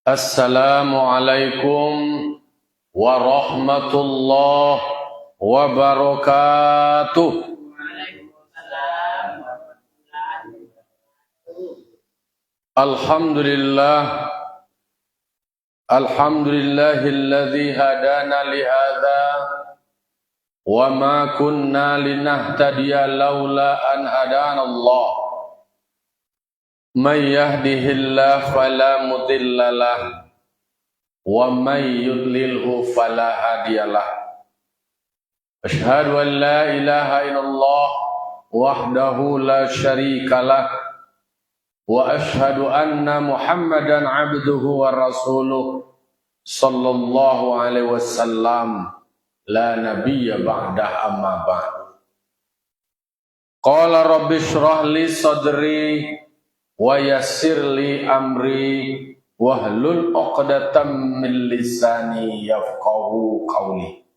Assalamualaikum warahmatullahi wabarakatuh. Alhamdulillah, alhamdulillahilladzi hadana lihadza wa ma kunna linahtadiya laula an hadana Allah. Man yahdihillahu fala mudilla lahu wa man yudlilhu fala hadiyalah. Asyhadu an la ilaha illallah wahdahu la syarikalah wa asyhadu anna Muhammadan abduhu wa rasuluh sallallahu alaihi wasallam la nabiyya ba'dah amma ba'd. Qala rabbi shrah li sadri wa yassir li amri wahlul 'uqdatam min lisani yafqahu qawli.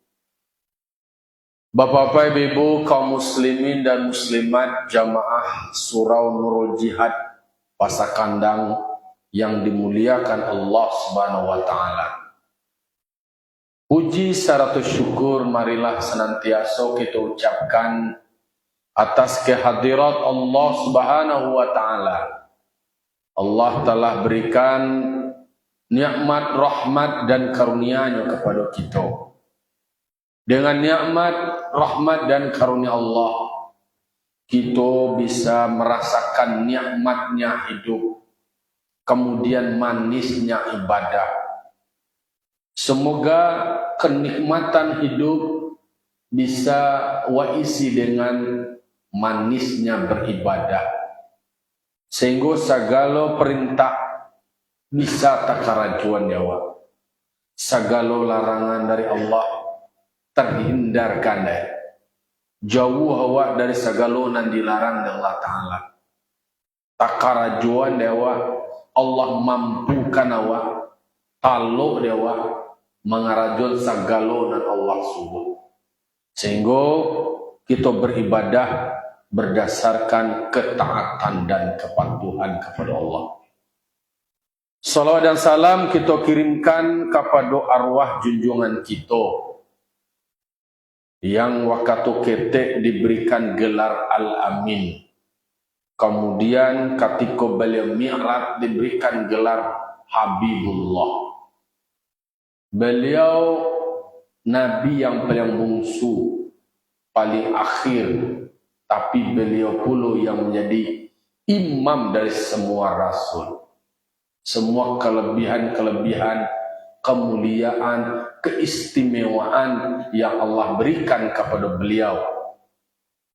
Bapak-bapak, ibu, kaum muslimin dan muslimat jamaah Surau Nurul Jihad Pasakandang yang dimuliakan Allah Subhanahu wa taala. Puji serta syukur marilah senantiasa kita ucapkan atas kehadirat Allah Subhanahu wa taala. Allah telah berikan nikmat, rahmat dan karunia-Nya kepada kita. Dengan nikmat, rahmat dan karunia Allah, kita bisa merasakan nikmatnya hidup, kemudian manisnya ibadah. Semoga kenikmatan hidup bisa waisi dengan manisnya beribadah, sehingga segala perintah bisa takarajuan nyawa, segala larangan dari Allah terhindarkan deh. Jauh awak dari segala yang dilarang oleh Allah Ta'ala. Takarajuan dewa Allah mampukan awak, talo dewa mengarajul segala dan Allah subuh, sehingga kita beribadah berdasarkan ketaatan dan kepatuhan kepada Allah. Salawat dan salam kita kirimkan kepada arwah junjungan kita yang waktu ketek diberikan gelar Al-Amin. Kemudian ketika beliau mi'raj diberikan gelar Habibullah. Beliau Nabi yang paling bungsu, paling akhir, tapi beliau pula yang menjadi imam dari semua rasul. Semua kelebihan-kelebihan, kemuliaan, keistimewaan yang Allah berikan kepada beliau.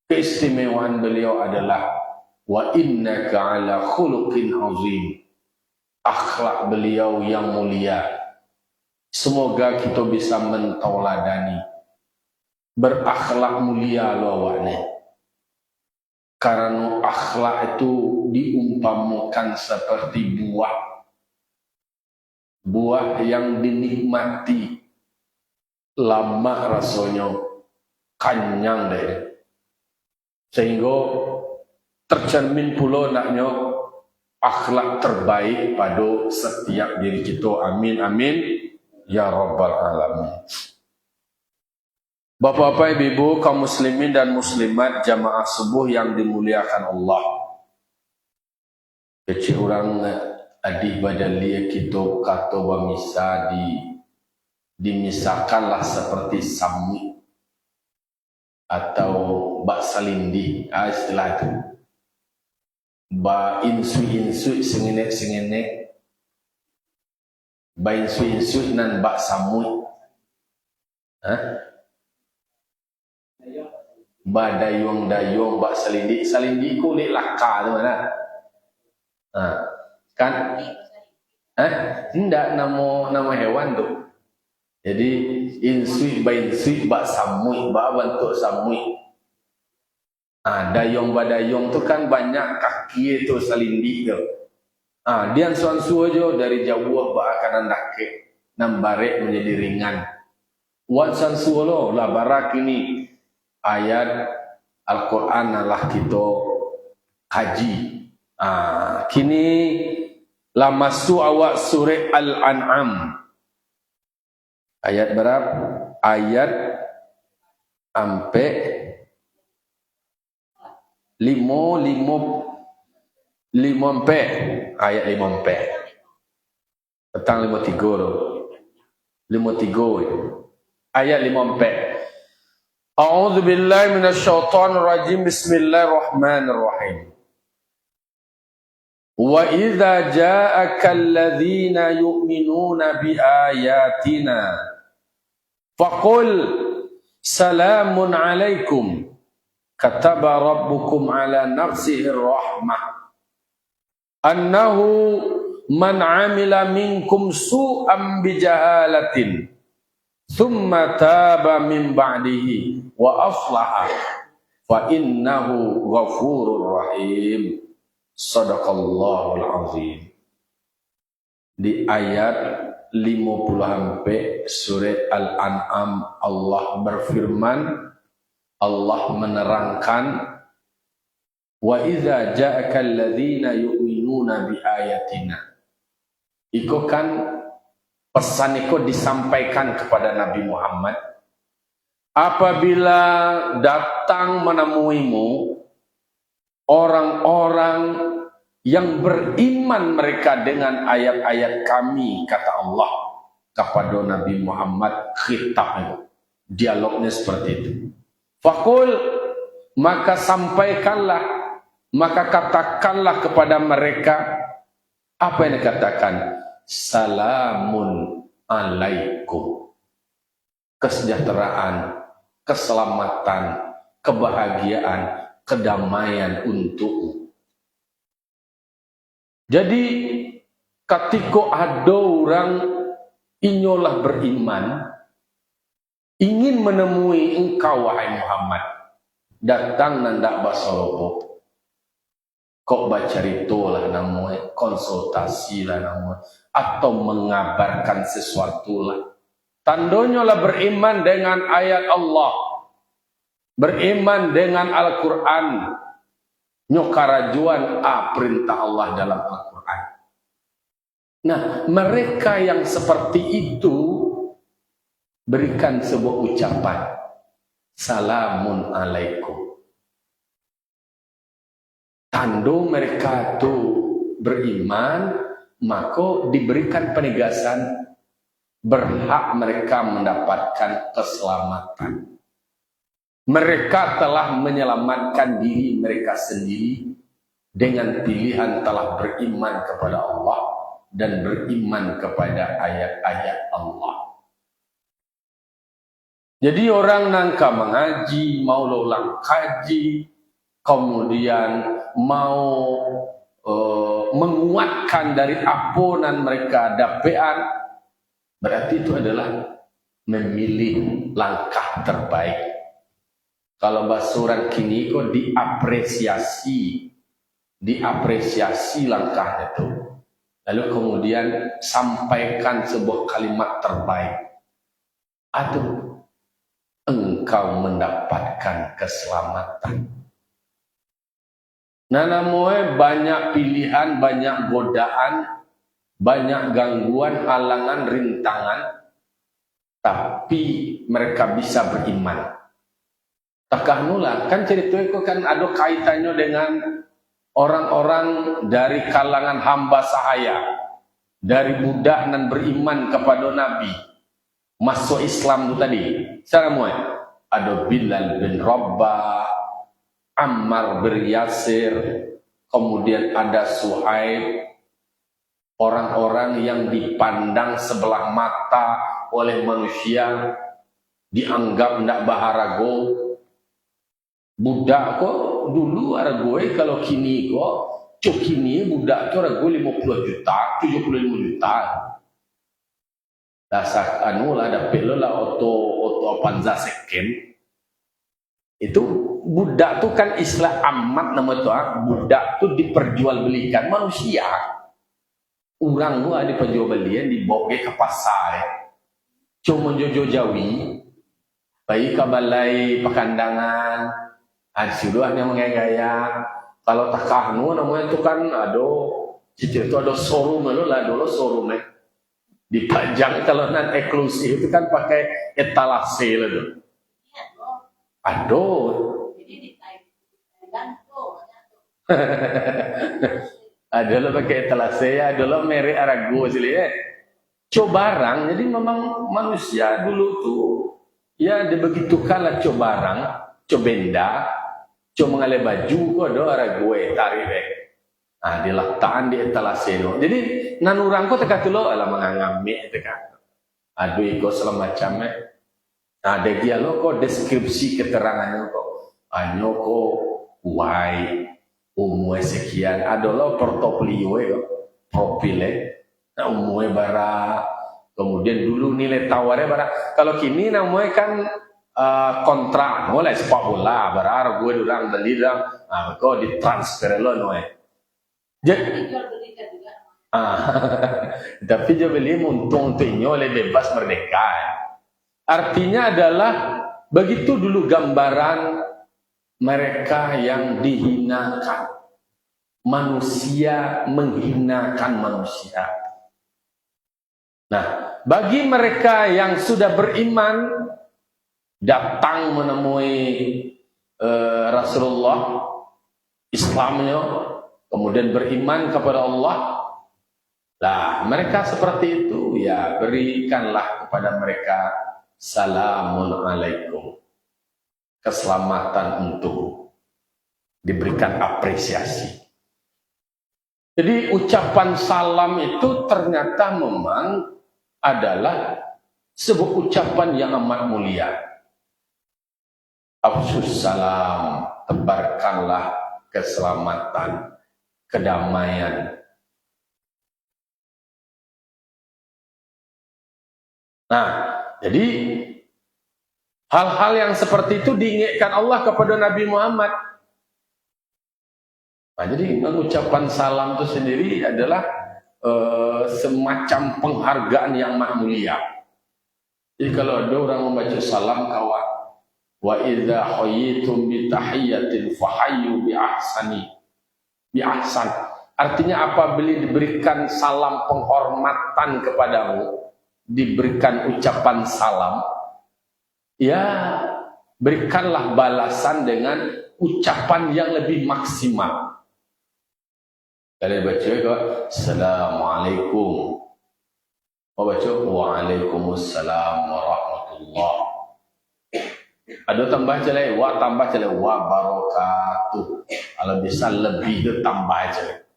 Keistimewaan beliau adalah wa innaka ala khuluqin azim. Akhlak beliau yang mulia. Semoga kita bisa mentauladani, berakhlak mulia lawannya. Karena akhlak itu diumpamakan seperti buah yang dinikmati lama rasanya, kanyang deh, sehingga tercermin pula naknya akhlak terbaik pada setiap diri kita. Amin amin ya rabbal alamin. Bapak-bapak, ibu, kaum muslimin dan muslimat jamaah subuh yang dimuliakan Allah. Kecil orang adik badalia kita kata bamisa dimisalkanlah seperti samui atau bak salindi, istilah itu. Ba insui sengene ba insui nan bak samui. Ba dayung bak salindi kulit laka tu mana? Kan? Tidak nama hewan tu. Jadi insui bak samui, bak bentuk samui. Dayung tu kan banyak kaki itu salindi tu. Dia suan-suan aja dari jauh bak kanan dake, nambarek menjadi ringan. Wan suan-suan lo lah barak ini ayat Al-Quran lah kita kaji. Kini Lamasu awak surah Al-An'am. Ayat berapa? Ayat ampe limo empe. Ayat limo empe. Petang limo tiga loh. Limo tiga. Ayat limo empe. A'udzu billahi minasyaitonir rajim. Bismillahirrahmanirrahim. Wa idza ja'aka alladhina yu'minuna bi ayatina faqul salamun alaikum kataba rabbukum ala nafsihi rahmah annahu man 'amila minkum su'an bijahalatin thumma taba min ba'dihi wa aslaha fa innahu ghafurur rahim. Sadaqallahul azim. Di ayat 50 sampai surat Al-An'am Allah berfirman, Allah menerangkan, wa idza ja'aka alladhina yu'minuna bi ayatina. Iko kan pesan itu disampaikan kepada Nabi Muhammad. Apabila datang menemuimu orang-orang yang beriman mereka dengan ayat-ayat kami, kata Allah kepada Nabi Muhammad, khitab, dialognya seperti itu. Fakul, maka sampaikanlah, maka katakanlah kepada mereka, apa yang dikatakan? Salamun alaikum. Kesejahteraan, keselamatan, kebahagiaan, kedamaian untukmu. Jadi ketika ada orang inyolah beriman, ingin menemui engkau wahai Muhammad, datang nandak basolobo, kok baca ritual lah namanya, konsultasi lah namanya, atau mengabarkan sesuatu lah. Tandanya lah beriman dengan ayat Allah, beriman dengan Al-Quran, nyokarajuan perintah Allah dalam Al-Quran. Nah, mereka yang seperti itu berikan sebuah ucapan, salamun alaikum. Tanda mereka itu beriman, maka diberikan penegasan berhak mereka mendapatkan keselamatan. Mereka telah menyelamatkan diri mereka sendiri dengan pilihan telah beriman kepada Allah dan beriman kepada ayat-ayat Allah. Jadi orang nangka mengaji, mau lolang kaji, kemudian mau menguatkan dari apunan mereka dapean, berarti itu adalah memilih langkah terbaik. Kalau basuran kini kok diapresiasi langkahnya itu. Lalu kemudian sampaikan sebuah kalimat terbaik. Aduh, engkau mendapatkan keselamatan. Nah, namun banyak pilihan, banyak godaan, banyak gangguan, halangan, rintangan, tapi mereka bisa beriman. Takah nula, kan cerita itu kan ada kaitannya dengan orang-orang dari kalangan hamba sahaya, dari budak dan beriman kepada Nabi, masuk Islam itu tadi. Semua ada Bilal bin Rabah, Ammar bin Yasir, kemudian ada Suhaib, orang-orang yang dipandang sebelah mata oleh manusia, dianggap tidak baharago. Budak kok dulu ada gue, kalau kini kok kini budak itu ada gue 50 juta, 75 juta. Dasar anu lah ada pelo lah auto panza seken. Itu budak tuh kan istilah amat nama itu, budak tuh diperjualbelikan manusia. Orang tuh ada diperjualbelikan dibawa ke pasar. Cuma jojo jawi, bayi kabalai pakandangan. Sudah hanya menggaya. Kalau takahnu namanya itu kan ada Situ itu ada showroom lo lah dulu showroomnya. Dipajang kalau non eksklusif itu kan pakai etalase lah tuh. Aduh. Ada lo pakai etalase ya, ada lo merek Arago sih ya. Cobarang, jadi memang manusia dulu tuh ya dibegitukanlah cobarang, cobenda, mengalih baju kok ada Arago tarik deh. Nah, diletakkan di etalase itu. Jadi nanurang ko teka tulo ala mangangami teka. Aduh iko semacamnya. Nah, ada dia lo kok deskripsi keterangannya kok. Anyo ko wai umur sekian. Ada lo portofolio yo, profile. Nah, umurnya bara. Kemudian dulu nilai tawarnya bara. Kalau kini namanya kan kontrak, mulai sepak bola, bara gue orang beli dong. Nah, kok ditransfer lo noe. Tapi dia beli untung oleh bebas merdeka. Artinya adalah begitu dulu gambaran mereka yang dihinakan, manusia menghinakan manusia. Nah, bagi mereka yang sudah beriman datang menemui Rasulullah, Islamnya, kemudian beriman kepada Allah, lah mereka seperti itu ya berikanlah kepada mereka salamun alaikum, keselamatan untuk diberikan apresiasi. Jadi ucapan salam itu ternyata memang adalah sebuah ucapan yang amat mulia. Afsus salam, tebarkanlah keselamatan, kedamaian. Nah, jadi hal-hal yang seperti itu diingatkan Allah kepada Nabi Muhammad. Nah, jadi mengucapkan salam itu sendiri adalah semacam penghargaan yang amat mulia. Jadi kalau ada orang membaca salam kawan, wa idza hayyitum bi tahiyyatin fahayyu bi ahsan. Artinya apabila diberikan salam penghormatan kepadamu, diberikan ucapan salam, ya berikanlah balasan dengan ucapan yang lebih maksimal. Kalian baca ke Assalamualaikum, baca Waalaikumsalam warahmatullah. Ada tambah celai, tambah celai barakatuh. Kalau bisa lebih itu tambah celai.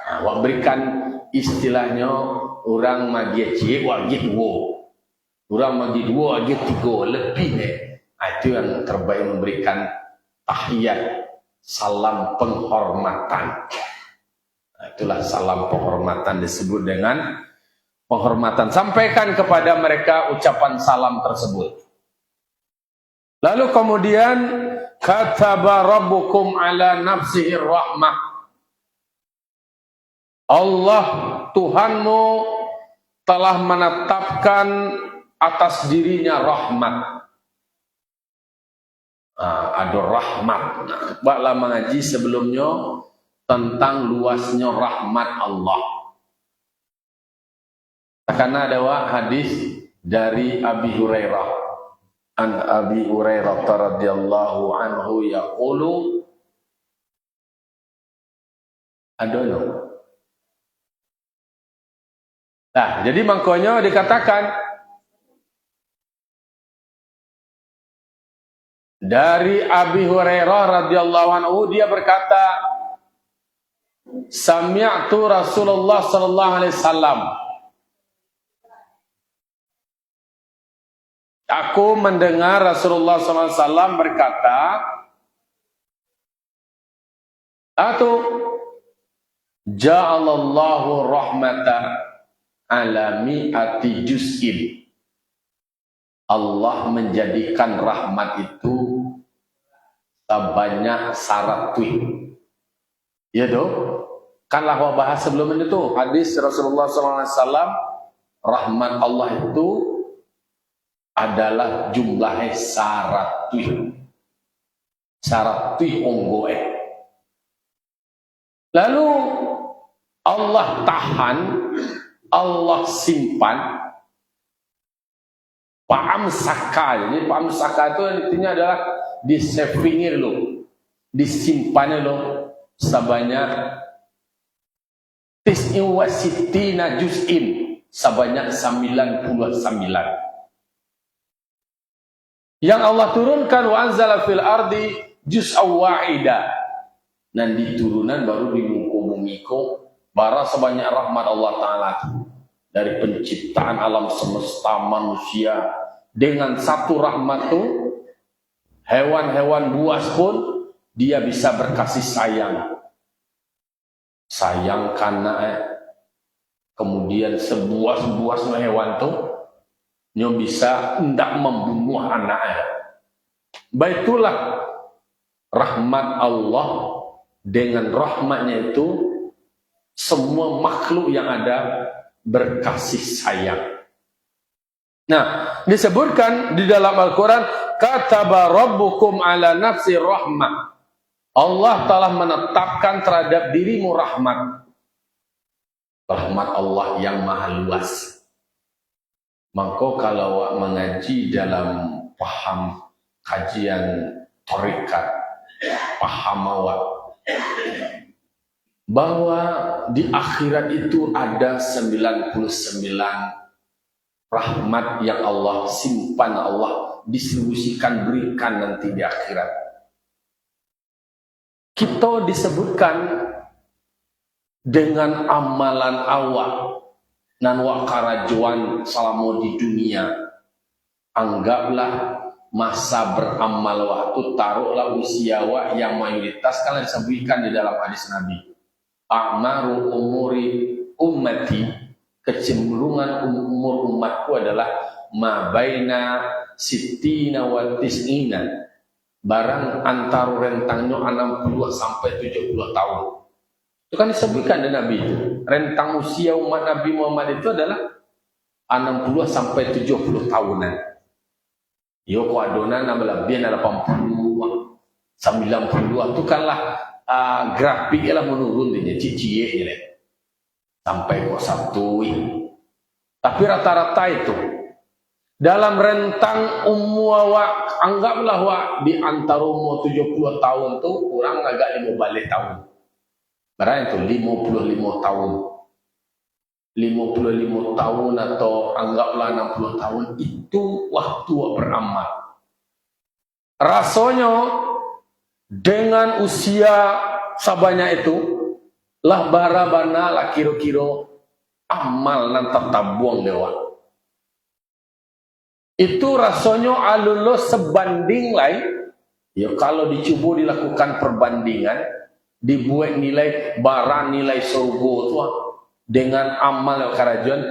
Nah, berikan istilahnya orang magi cik, wagi dua. Orang magi dua, wagi tiga, lebih deh. Nah, itu yang terbaik memberikan tahiyat, salam penghormatan. Nah, itulah salam penghormatan disebut dengan penghormatan. Sampaikan kepada mereka ucapan salam tersebut. Lalu kemudian kataba rabbukum ala nafsihi rahmah. Allah Tuhanmu telah menetapkan atas dirinya rahmat. Ada rahmat. Baklah mengaji sebelumnya tentang luasnya rahmat Allah. Karena ada hadis dari Abi Hurairah. An Abi Hurairah radhiyallahu anhu yaqulu, adono. Nah, jadi makanya dikatakan dari Abi Hurairah radhiyallahu anhu, dia berkata, sami'tu Rasulullah sallallahu alaihi wasallam, aku mendengar Rasulullah SAW berkata, ja'alallahu rahmata ala mi'ati juz'in. Allah menjadikan rahmat itu sebanyak 100. Ya dong? Kanlah wa bahas sebelum itu hadis Rasulullah SAW, rahmat Allah itu adalah jumlahnya 100 onggoe. Lalu Allah tahan, Allah simpan. Pa'amsaka. Jadi pa'amsaka itu artinya adalah disavingir lo, disimpan lo sebanyak tis'in wa sittina juz'in, sebanyak 99. Yang Allah turunkan wa anzala fil ardi juz'aw wahida. Dan di turunan baru di bumi bara sebanyak rahmat Allah Ta'ala. Dari penciptaan alam semesta manusia. Dengan satu rahmat itu, hewan-hewan buas pun dia bisa berkasih sayang. Sayang karena kemudian sebuas-buas hewan itu nyo bisa hendak membunuh anaknya. Baitulah rahmat Allah, dengan rahmatnya itu semua makhluk yang ada berkasih sayang. Nah, disebutkan di dalam Al-Quran, kataba rabbukum ala nafsi rahmah. Allah telah menetapkan terhadap dirimu rahmat. Rahmat Allah yang maha luas. Maka kalau mengaji dalam paham kajian tarekat, paham awak bahwa di akhirat itu ada 99 rahmat yang Allah simpan, Allah distribusikan, berikan nanti di akhirat. Kita disebutkan dengan amalan awak nan wak karajuan selama di dunia. Anggaplah masa beramal waktu, taruhlah usia wak yang mayoritas kalian disebutkan di dalam hadis Nabi. A'maru umuri ummati, kecenderungan umur umatku adalah ma baina sittina wa tis'ina, barang antara rentangnya 60 sampai 70 tahun. Itu kan disebutkan di Nabi itu. Rentang usia umat Nabi Muhammad itu adalah 60 sampai 70 tahunan. Yo ko adonan lebih 80, 90 itu kanlah grafiknya menurun dia cicie ya, sampai kok satu. Tapi rata-rata itu dalam rentang umur awak, anggaplah wak di antara umur 70 tahun tuh kurang agak 5 balik tahun. Barang itu 55 tahun. 55 tahun atau anggaplah 60 tahun itu waktu beramal. Rasanya dengan usia sebanyak itu lah barabana lah kira-kira amal nan tertabuang dewa. Itu rasanya alulus sebanding lain. Ya kalau dicoba dilakukan perbandingan, dibuat nilai barang nilai surga tu dengan amal yang karajuan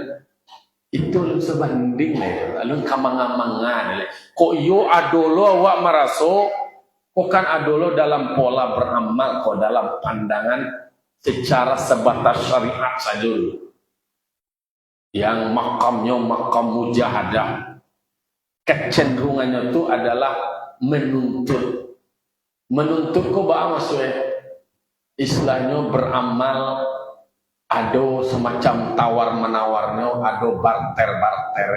itu sebanding lah. Lalu kamang-kamangan. Kok yo adolo awak meraso, kok kan adolo dalam pola beramal, kok dalam pandangan secara sebatas syariat saja dulu. Yang makamnya makam mujahadah. Kecenderungannya itu adalah menuntut. Menuntut kok bah maksudnya? Istilahnya beramal, ada semacam tawar-menawarnya, ada barter-barter.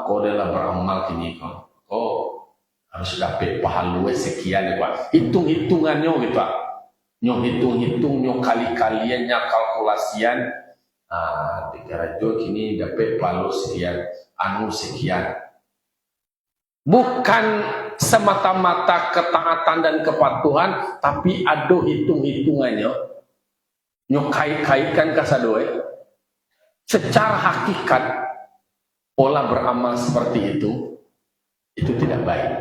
Kau adalah beramal kini kau harus dapat pahala sekian ya Pak. Hitung-hitungannya gitu Pak. Nyo hitung-hitung, nyo kali-kaliannya, kalkulasian. Dikarajo kini dapat pahala sekian, anu sekian. Bukan semata-mata ketaatan dan kepatuhan, tapi ada hitung-hitungannya. Nyo kait-kaitkan kasadoe. Secara hakikat pola beramal seperti itu tidak baik.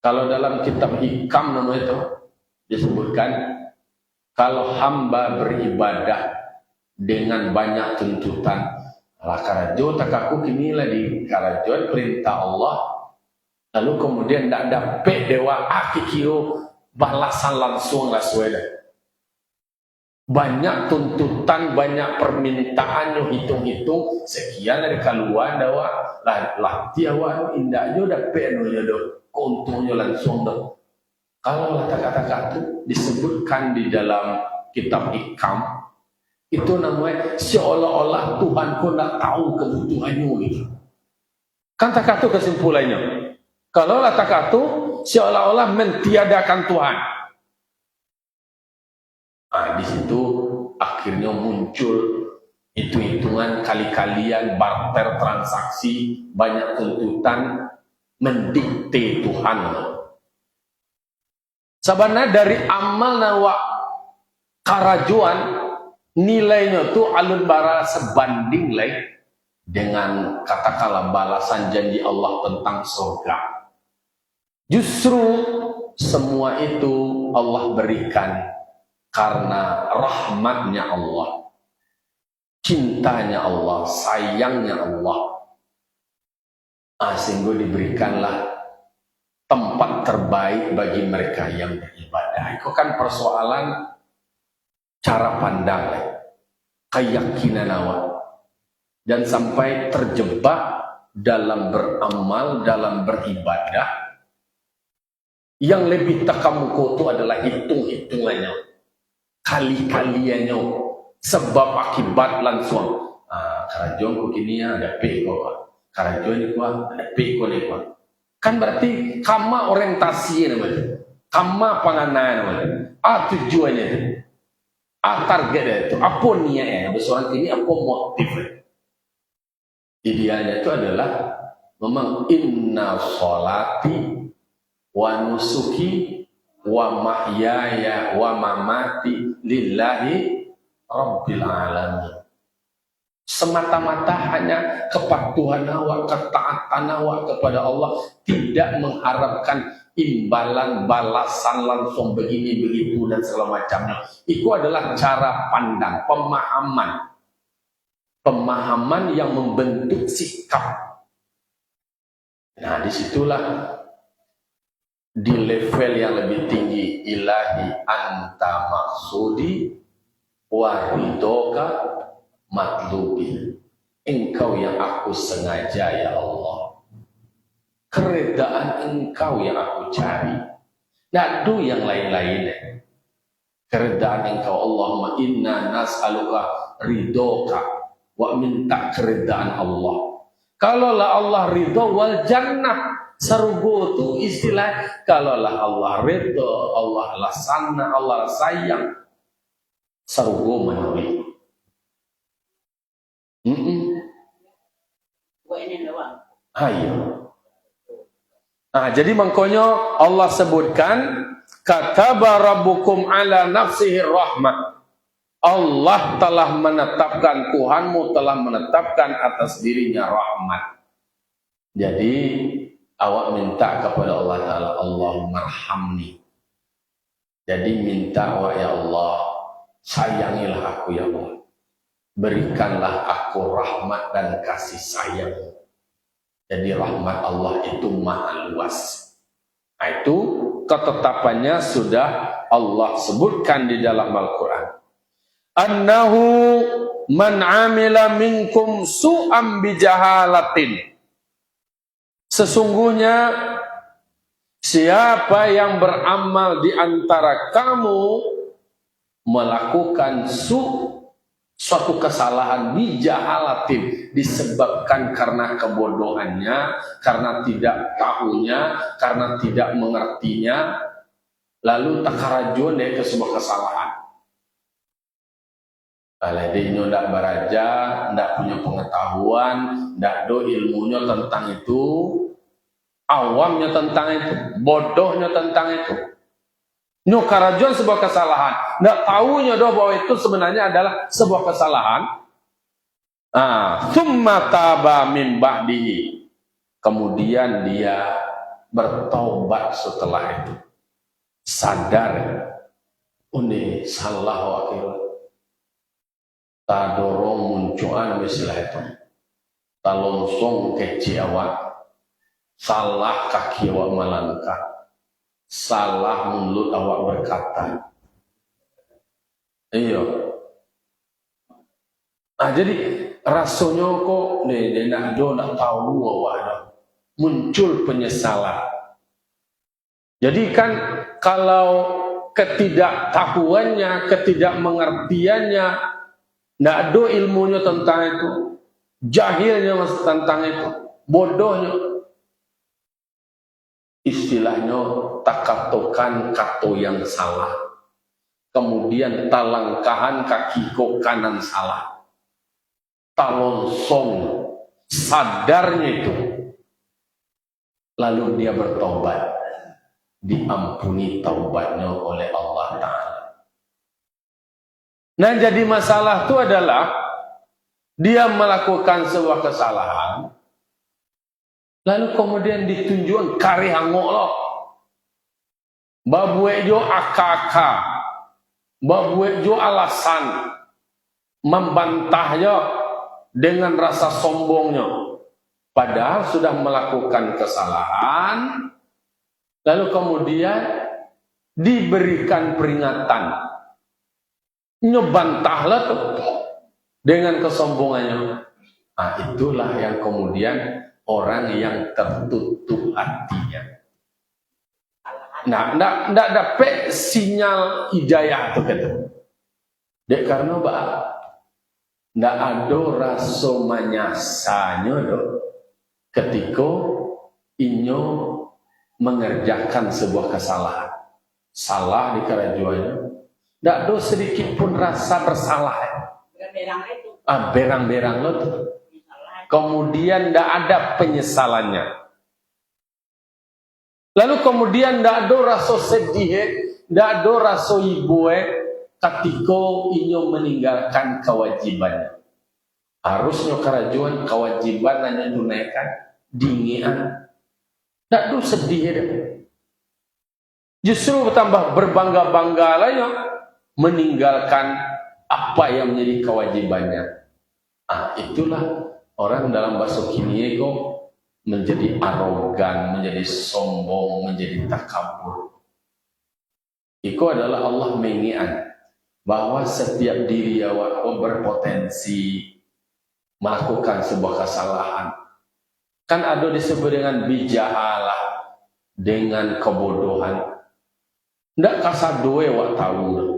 Kalau dalam kitab Hikam namanya itu disebutkan, kalau hamba beribadah dengan banyak tuntutan, lah karajo takaku kini lah di karajon perintah Allah, lalu kemudian tidak dapat dewa kikiro balasan langsung lah sudah. Banyak tuntutan, banyak permintaan, yo hitung-hitung sekian dari keluar dawa lah tiawa indah yo dapat no yo do untungnya langsung do. Kalau kata-kata itu disebutkan di dalam kitab Ikam, itu namanya seolah-olah Tuhan kau nak tahu kebutuhannya gitu. Kan tak kata kesimpulannya. Kalau lah tak kata seolah-olah mentiadakan Tuhan. Di situ akhirnya muncul hitung-hitungan kali-kalian, barter transaksi, banyak tuntutan mendikte Tuhan. Sebenarnya dari amal nawak karajuan nilainya tu alun bara sebanding dengan katakanlah balasan janji Allah tentang surga. Justru semua itu Allah berikan karena rahmatnya Allah, cintanya Allah, sayangnya Allah. Sehingga diberikanlah tempat terbaik bagi mereka yang beribadah. Itu kan persoalan cara pandang, keyakinan awak, dan sampai terjebak dalam beramal, dalam beribadah. Yang lebih takamuko itu adalah hitung-hitungannya, kali-kaliannya, sebab akibat langsung. Karajon kok gini ya, ada P kok. Karajon ini kok ada P kok nih kok. Kan berarti kama orientasi namanya, kama panganan namanya, tujuannya itu, targetnya itu, apa niatnya, besoran ini apa motifnya. Idealnya itu adalah memang inna sholati wa nusuki wa mahyaya wa mamati lillahi rabbil alamin. Semata-mata hanya kepatuhan awak, ketaatan awak kepada Allah, tidak mengharapkan imbalan, balasan langsung begini begitu dan segala macamnya. Itu adalah cara pandang, pemahaman yang membentuk sikap. Nah, disitulah di level yang lebih tinggi, ilahi anta maksudi wa ridoka matlubi. Engkau yang aku sengaja ya Allah, keredaan engkau yang aku cari, tidak ada yang lain-lain. Keredaan engkau, Allahumma inna nas'aluka ridoka, wa minta keredaan Allah. Kalaulah Allah ridho wal jannah, sarugo itu istilah. Kalaulah Allah ridho, Allah laksana, Allah sayang, sarugo menawi. Ayo. Jadi makanya Allah sebutkan kataba rabbukum ala nafsihi rahmah. Allah telah menetapkan, Tuhanmu telah menetapkan atas dirinya rahmat. Jadi awak minta kepada Allah Ta'ala, Allahumma arhamni. Jadi minta awak, ya Allah, sayangilah aku ya Allah. Berikanlah aku rahmat dan kasih sayang. Jadi rahmat Allah itu maha luas. Itu ketetapannya sudah Allah sebutkan di dalam Al-Quran. Annahu man amila minkum su'am bijahalatin. Sesungguhnya siapa yang beramal di antara kamu melakukan suatu kesalahan bijahalatin, disebabkan karena kebodohannya, karena tidak tahunya, karena tidak mengertinya, lalu takarajon ke sebuah kesalahan. Kalau dia tidak beraja, tidak punya pengetahuan, tidak ada ilmunya tentang itu, awamnya tentang itu, bodohnya tentang itu. Nyokarajon sebuah kesalahan, tidak tahunya bahwa itu sebenarnya adalah sebuah kesalahan. Tsumma taba min ba'dihi. Kemudian dia bertaubat setelah itu. Sadar, ini salah wakil. Tak dorong munculan misalnya itu. Tak longsong keci awak. Salah kaki awak melangkah. Salah mulut awak berkata. Iya. Jadi rasanya kok dia nak tahu awak muncul penyesalan. Jadi kan kalau ketidaktahuannya, ketidakmengertiannya, tidak ada ilmunya tentang itu, jahilnya tentang itu, bodohnya. Istilahnya takatokan kato yang salah, kemudian talangkahan kaki ko kanan salah, talonsong sadarnya itu, lalu dia bertobat, diampuni taubatnya oleh Allah Ta'ala. Nah, jadi masalah itu adalah dia melakukan sebuah kesalahan, lalu kemudian ditunjukkan kari hangok lo, babuek jo akaka, babuek jo alasan, membantahnya dengan rasa sombongnya, padahal sudah melakukan kesalahan, lalu kemudian diberikan peringatan, nyebantahlah tuh dengan kesombongannya. Nah, itulah yang kemudian orang yang tertutup hatinya. Nah, ndak dapat sinyal hidayah tuh kata. Dek karena apa? Ndak ada rasa manyasanya doh ketika inyo mengerjakan sebuah kesalahan. Salah di kerajuannya, ndak ada sedikit pun rasa bersalah. Berang-berang lo tuh. Kemudian ndak ada penyesalannya. Lalu kemudian ndak ada rasa sedih, ndak ada rasa ibu ketika inyo meninggalkan kewajibannya. Harusnya kerajuan kewajiban hanya tunaikan dingian. Ndak ada sedih deh. Justru bertambah berbangga-bangga lainnya meninggalkan apa yang menjadi kewajibannya. Itulah orang dalam bahasa kini kok menjadi arogan, menjadi sombong, menjadi takabur. Itu adalah Allah mengingat bahwa setiap diri awak berpotensi melakukan sebuah kesalahan. Kan ada disebut dengan bijahalah, dengan kebodohan. Ndak kasadoe wak tahu.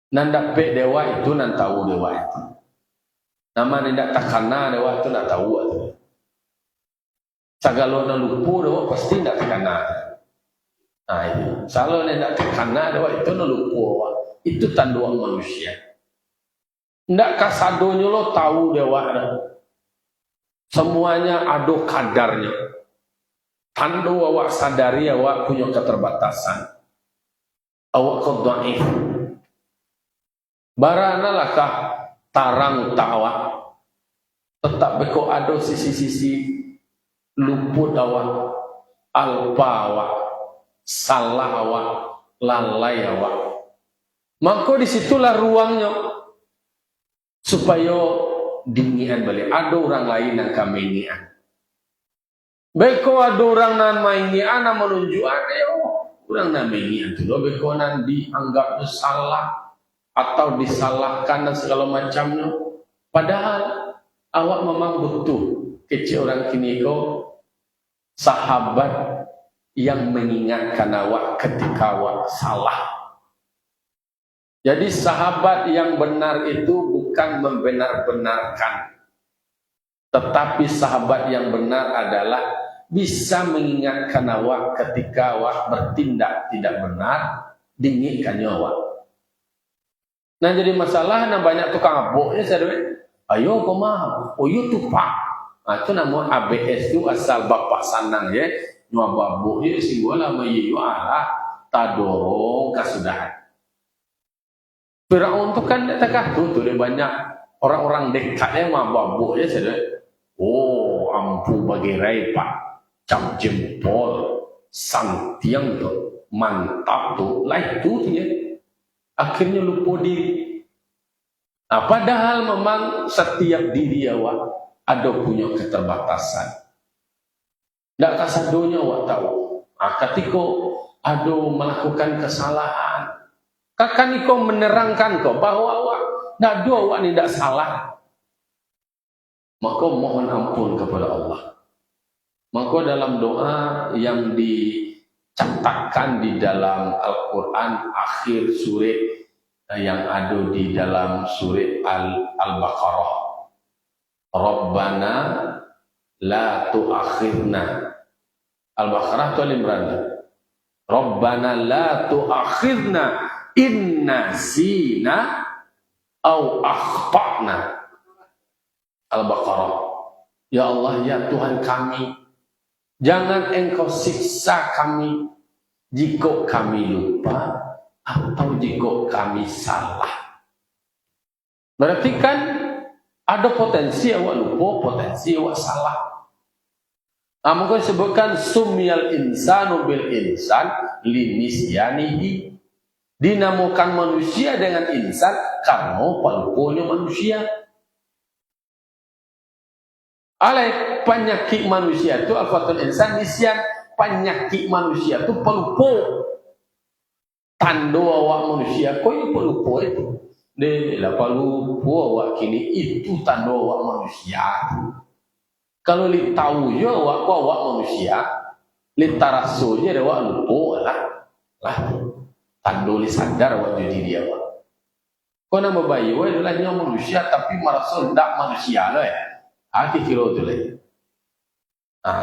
Nanda pe dewa itu nan tahu dewa itu. Nama ndak takana dewa itu ndak tahu itu. Sagalo na lupu dewa pasti ndak takana. Nah itu. Salo ndak takana dewa itu na lupu. Itu tanduan manusia. Ndak kasadonyo lo tahu dewa. Semuanya ada kadarnya. Tandu awak sadari awak punya keterbatasan. Awak dhaif. Barana lakah tarang tawa tetap beko ada sisi-sisi luput awak, alpa awak, salah awak, lalai awak. Maka disitulah ruangnya supaya dingian balik. Ada orang lain yang kamengian. Beko ada orang nan maingian menunjukkan orang nan mengian tu. Beko nan dianggap salah atau disalahkan dan segala macamnya. Padahal awak memang butuh kecil orang kini kau sahabat yang mengingatkan awak ketika awak salah. Jadi sahabat yang benar itu bukan membenar-benarkan, tetapi sahabat yang benar adalah bisa mengingatkan awak ketika awak bertindak tidak benar, diingatkannya awak. Nah jadi masalah, nah banyak tukang aboknya saya ayo komah, oyo tuh pak. Nah itu namanya ABS itu asal bapak sanang ya, nyoba abok ya sih gua lama iyo Allah, tak dorong kasudahan. Firaun itu kan tak tuh banyak orang-orang dekatnya mababok ya saya. Oh ampu bagerai pak, cap jempol, santiang tuh, mantap tuh, lah itu dia. Akhirnya lupa diri. Nah, padahal memang setiap diri awak ada punya keterbatasan. Tidak kasadonya awak tahu. Ketika ada melakukan kesalahan, kakak kau menerangkan kau bahwa awak tidak ada awak tidak salah. Maka mohon ampun kepada Allah. Maka dalam doa yang di cetakan di dalam Al-Quran akhir surat yang ada di dalam surat Al-Baqarah. Rabbana la tu'akhirna. Al-Baqarah atau Al-Imran? Rabbana la tu'akhirna inna sina au akhtana. Al-Baqarah. Ya Allah, ya Tuhan kami, jangan engkau siksa kami jika kami lupa atau jika kami salah. Berarti kan ada potensi awak lupa, potensi awak salah. Mungkin sebutkan sumyal insanu bil insan linisyanihi. Dinamakan manusia dengan insan karena pelupanya manusia. Oleh penyakit manusia itu al-fatul insan nisyan, penyakit manusia itu pelupa. Tanda awak manusia kau yang pelupa itu. Dia pelupa awak kini itu tanda awak manusia. Kalau li tahu je awak manusia, li taraso je awak lupa lah. Tanda li sadar awak jadi dia awak. Kau nama bayi awak adalah nyawa manusia tapi merasa tidak manusia lah ya. Hati kira itu lagi.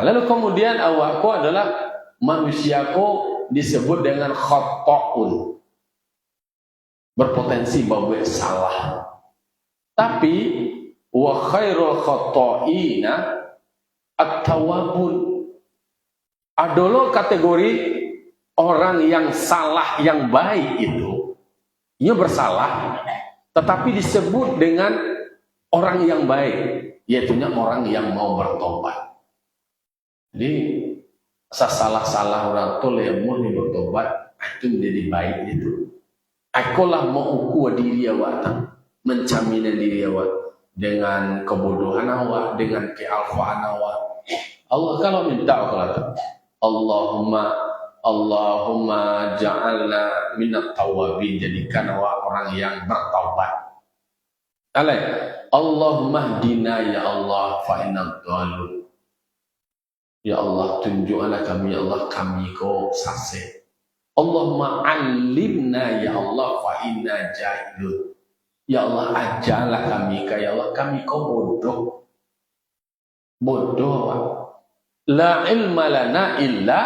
Lalu kemudian awakku adalah manusiaku disebut dengan khata'un, berpotensi berbuat salah. Tapi wa khairul khata'ina at-tawwabun. Adalah kategori orang yang salah yang baik itu, ia bersalah, tetapi disebut dengan orang yang baik. Yaitunya orang yang mau bertobat. Jadi salah-salah orang tu yang mau bertobat itu menjadi baik itu. Akulah mau ukur diri awak, mencerminkan diri awak dengan kebodohan awak, dengan kealfaan awak. Allah kalau minta Allah, Allahumma ja'alna minat tawabin, jadikan awak orang yang bertaubat. Allahumma hdina ya Allah fa inna dhalun. Ya Allah, tunjukkanlah kami ya Allah, kami ko sasih. Allahumma alimna ya Allah fa inna jahilun. Ya Allah, ajarlah kami ya Allah, kami ko bodoh. Bodoh. La ilma lana illa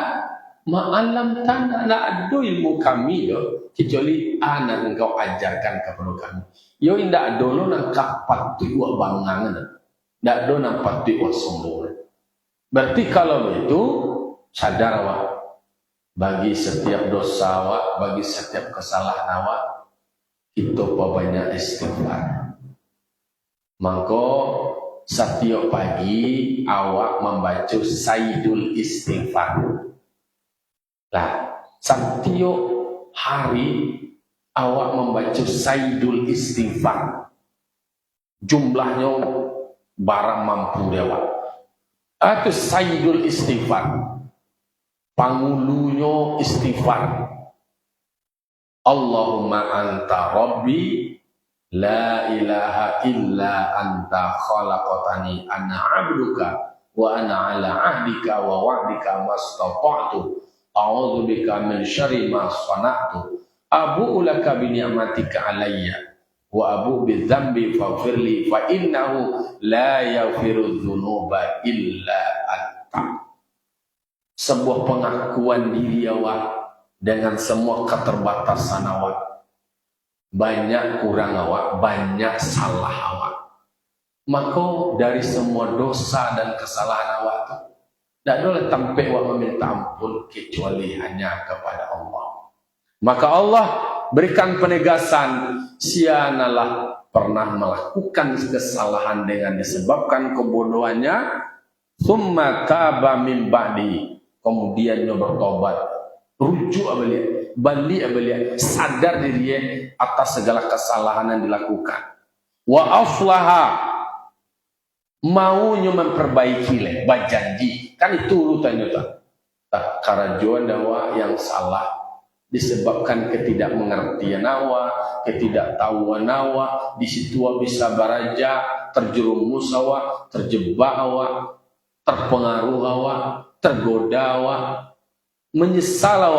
ma'alam tanah. Nak ada ilmu kami yo kecuali anak engkau ajarkan kepada kami. Yo indak ada lo nang kapat tu wa bangangan. Ndak ada nang pati wa sombong. Berarti kalau itu sadar awak bagi setiap dosa awak, bagi setiap kesalahan awak, itu banyak istighfar. Maka setiap pagi awak membaca Sayyidul Istighfar. Lah, setiap hari awak membaca Sayyidul Istighfar. Jumlahnya barang mampu awak. Itu Sayyidul Istighfar. Pangulunya istighfar. Allahumma anta rabbi la ilaha illa anta khalaqtani ana 'abduka wa ana 'ala 'ahdika wa wa'dika mastata'tu a'udzu bika min syarri ma sana'tu abu'u laka bi ni'matika 'alayya wa abu'u bi dzambi faghfirli fa innahu la yaghfiru dzunuba illa anta. Sebuah pengakuan diri awak dengan semua keterbatasan awak, banyak kurang awak, banyak salah awak. Maka dari semua dosa dan kesalahan awak itu tidak boleh sampai awak meminta ampun kecuali hanya kepada Allah. Maka Allah berikan penegasan, sianalah pernah melakukan kesalahan dengan disebabkan kebodohannya, summa taba min ba'di, kemudian dia bertobat, rujuk balik sadar diri atas segala kesalahan yang dilakukan. Wa aflaha, maunya memperbaiki berjanji, kan itu urutannya tak. Karajuan dakwah yang salah disebabkan ketidakmengertian awak, ketidaktahuan awak, di situ bisa baraja, terjerumus awak, terjebak awak, terpengaruh awak, tergoda awak. menyesal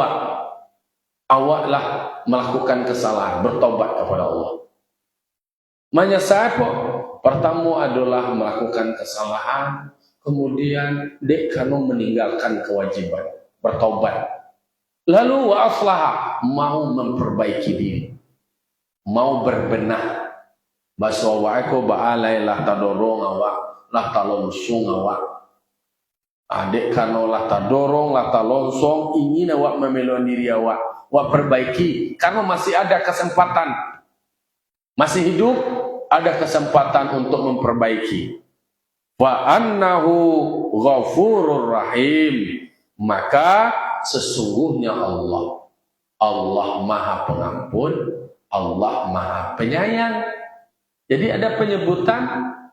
awaklah melakukan kesalahan, bertobat kepada Allah. Menyesal apa? Pertama adalah melakukan kesalahan, kemudian dek kanu meninggalkan kewajiban, bertobat. Lalu wa aslaha, mau memperbaiki diri, mau berbenah. Baso wa ko baalai lah tadorong awak, lah talonsung awak. Adek kanu lah tadorong, lah talonsong, ingin awak memelon diri awak perbaiki, karena masih ada kesempatan, masih hidup, ada kesempatan untuk memperbaiki. Wa annahu ghafurur rahim, maka sesungguhnya Allah Maha Pengampun, Allah Maha Penyayang. Jadi ada penyebutan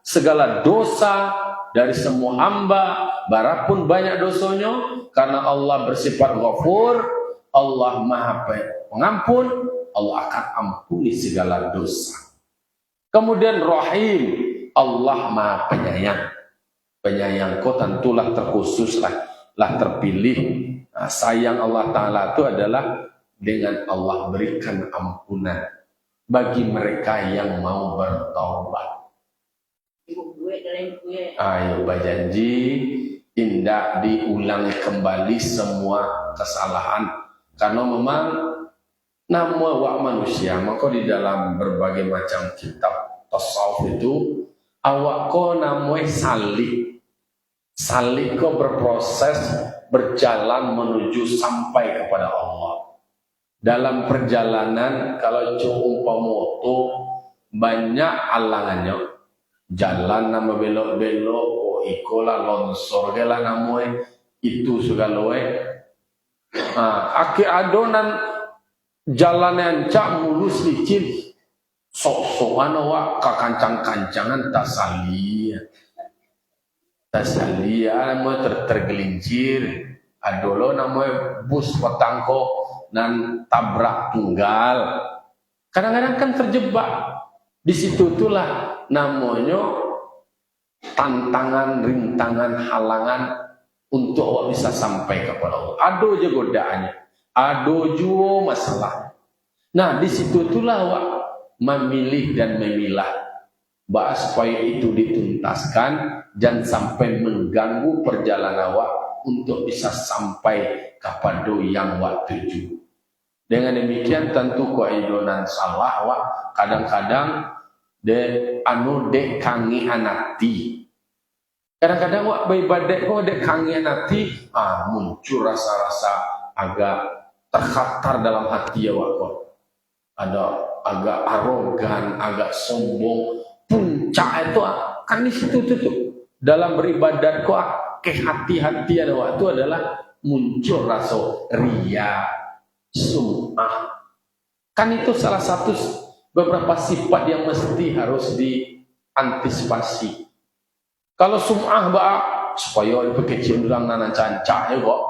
segala dosa dari semua hamba, barapun banyak dosanya, karena Allah bersifat ghafur, Allah Maha Pengampun, Allah akan ampuni segala dosa. Kemudian Rahim, Allah Maha Penyayang. Penyayang kau tentulah terkhusus lah terpilih. Nah, sayang Allah Ta'ala itu adalah dengan Allah berikan ampunan bagi mereka yang mau bertaubat. Ayo berjanji tidak diulang kembali semua kesalahan, karena memang nama wak manusia, maka di dalam berbagai macam kitab tasawuf itu awak ko namanya salik ko berproses, berjalan menuju sampai kepada Allah. Dalam perjalanan kalau cuma moto banyak alangannya, jalan nama belok-belok, oh ikola longsor gela namanya itu segala aki adonan jalan yang cak mulus licin, sok-sokan awak kakancang-kancangan tasalia namanya tergelincir, adolo namanya bus petangko dan tabrak tunggal. Kadang-kadang kan terjebak di situ, itulah namanya tantangan, rintangan, halangan untuk awak bisa sampai kepada Allah. Ado aja godaannya, ado juga masalah. Nah di situ itulah awak memilih dan memilah supaya itu dituntaskan dan sampai mengganggu perjalanan awak untuk bisa sampai kepada yang awak tuju. Dengan demikian tentu kaidonan salah awak kadang-kadang de kangi anati. Kadang-kadang awak beribadah kok de kangi anati, muncul rasa-rasa agak terkhatar dalam hati awak kok. Ada agak arogan, agak sombong. Puncak itu kan di situ tuh. Dalam beribadat kok kehati-hatian awak itu adalah muncul rasa riya, sum'ah. Kan itu salah satu beberapa sifat yang mesti harus diantisipasi. Kalau sum'ah supaya lebih kecil orang nana cancak ya kok.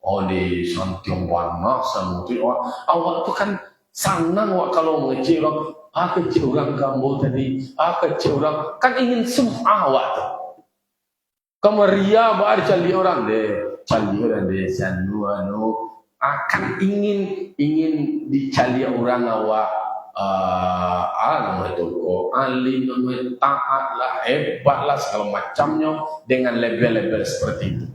Oh di santiong warna semuti awak tuh kan senang wak kalau mengecil orang, kecil orang kamu tadi, kecil orang kan ingin sum'ah wak tuh. Kamu ria cali orang deh sanu akan ingin dicali orang awak namanya kok alim, namanya taat lah, hebat lah segala macamnya dengan label-label seperti itu.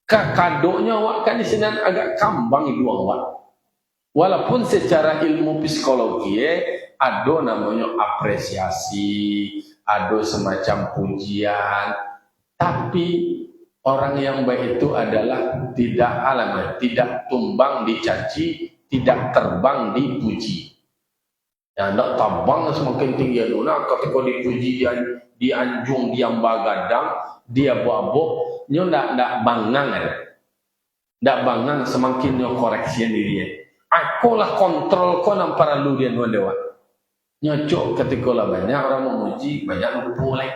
Kadonya awak kan di sini agak kambang itu awak. Walaupun secara ilmu psikologi ada namanya apresiasi, ada semacam pujian, tapi orang yang baik itu adalah tidak tumbang dicaci, tidak terbang dipuji. Ya, tidak terbang semakin tinggi nuna ketika dipuji dianjung dia bagadang, dia babok, nyo tidak bangang tidak bangang semakin nyo koreksi dirinya. Aku lah kontrol kau nampara lu dia dewa. Nyocok ketika lah banyak orang memuji, banyak lupa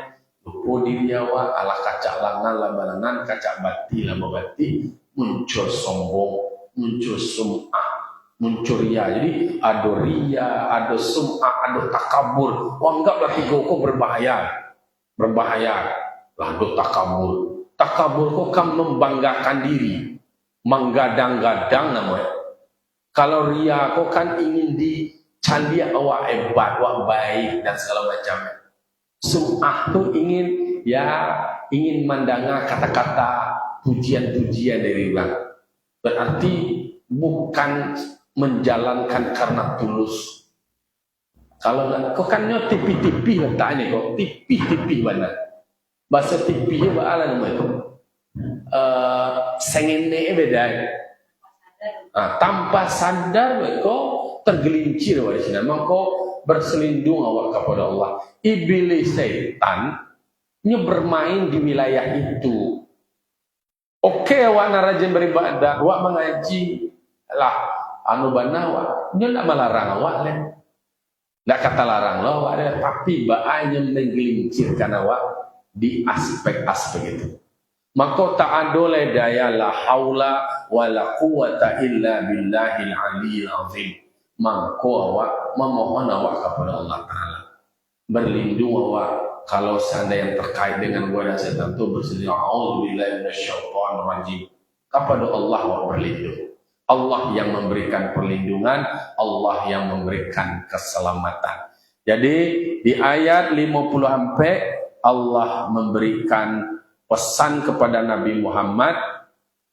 diri awak, ala kacak langan, balangan, kacak bati, lama bati, muncul sombong, muncul sum'ah, muncul ria. Jadi ada ria, ada sum'ah, ada takabur. Wah enggak tiga kok berbahaya. Lah ada takabur. Takabur kok kan membanggakan diri. menggadang-gadang namanya. Kalau ria kau kan ingin dicandi awak hebat, awak baik dan segala macamnya. Sum'ah tu ingin mendengar kata-kata pujian-pujian dari orang. Berarti bukan menjalankan karena tulus. Kalau enggak, kau kan nyo tipi-tipi letaknya kau, tipi-tipi mana? Bahasa tipi je bagaimana namanya? Sengene beda. Tanpa sadar kau tergelincir di sini. Maka berselindung awak kepada Allah. Iblis setan nya bermain di wilayah itu. Oke, awak narajin beribadah, awak mengaji lah, anu bana awak, nya nak melarang awak lah. Ndak kata larang lo awak ada, tapi baanya menggelincirkan awak di aspek-aspek itu. Maka tak ada daya la haula wala quwata illa billahil aliyil azim. Maka awak memohon awak kepada Allah Ta'ala, berlindung awak kalau seandainya yang terkait dengan godaan setan itu bersedia a'udzubillahi minasyaitonir rajim. Kepada Allah awak berlindung. Allah yang memberikan perlindungan, Allah yang memberikan keselamatan. Jadi di ayat 50 sampai Allah memberikan pesan kepada Nabi Muhammad,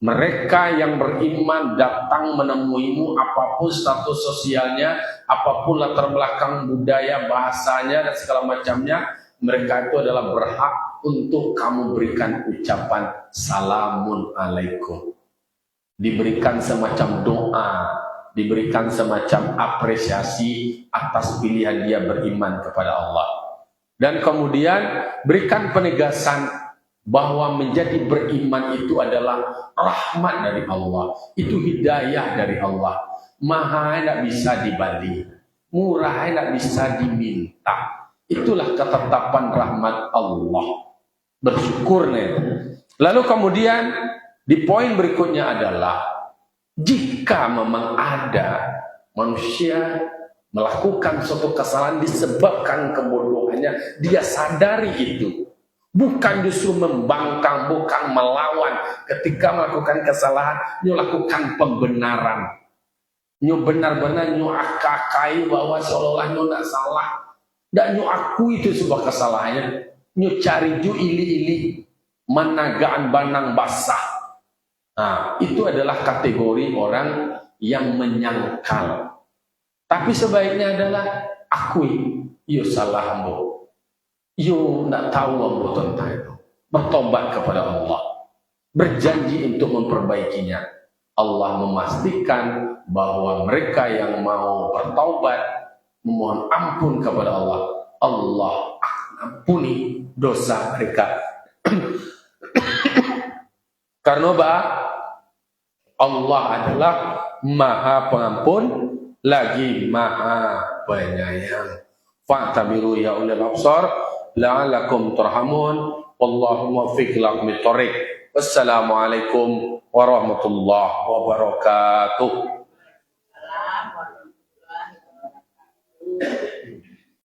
mereka yang beriman datang menemuimu apapun status sosialnya, apapun latar belakang budaya, bahasanya dan segala macamnya, mereka itu adalah berhak untuk kamu berikan ucapan salamun alaikum. Diberikan semacam doa, diberikan semacam apresiasi atas pilihan dia beriman kepada Allah. Dan kemudian berikan penegasan bahwa menjadi beriman itu adalah rahmat dari Allah, itu hidayah dari Allah, maha tidak bisa dibali, murah tidak bisa diminta. Itulah ketetapan rahmat Allah. Bersyukur nih. Lalu kemudian di poin berikutnya adalah jika memang ada manusia melakukan suatu kesalahan disebabkan kebodohannya, dia sadari itu. Bukan justru membangkang, bukan melawan. Ketika melakukan kesalahan, nyo lakukan pembenaran. Nyo benar-benar nyo akakai bahwa seolah-olah nyo tidak salah. Dan nyo akui itu sebuah kesalahannya. Nyo cari ju ili-ili, managaan banang basah. Nah, itu adalah kategori orang yang menyangkal. Tapi sebaiknya adalah akui, yo salah ambo. Yo nak tahu ambo tentang itu. Bertobat kepada Allah. Berjanji untuk memperbaikinya. Allah memastikan bahwa mereka yang mau bertaubat, memohon ampun kepada Allah, Allah ampuni dosa mereka. Karena Allah adalah Maha Pengampun lagi Maha Penyayang. Fa'tabiru ya ulil absar la'alakum turhamun. Wallahu muwaffiq lakum bithoriq. Wassalamualaikum warahmatullahi wabarakatuh.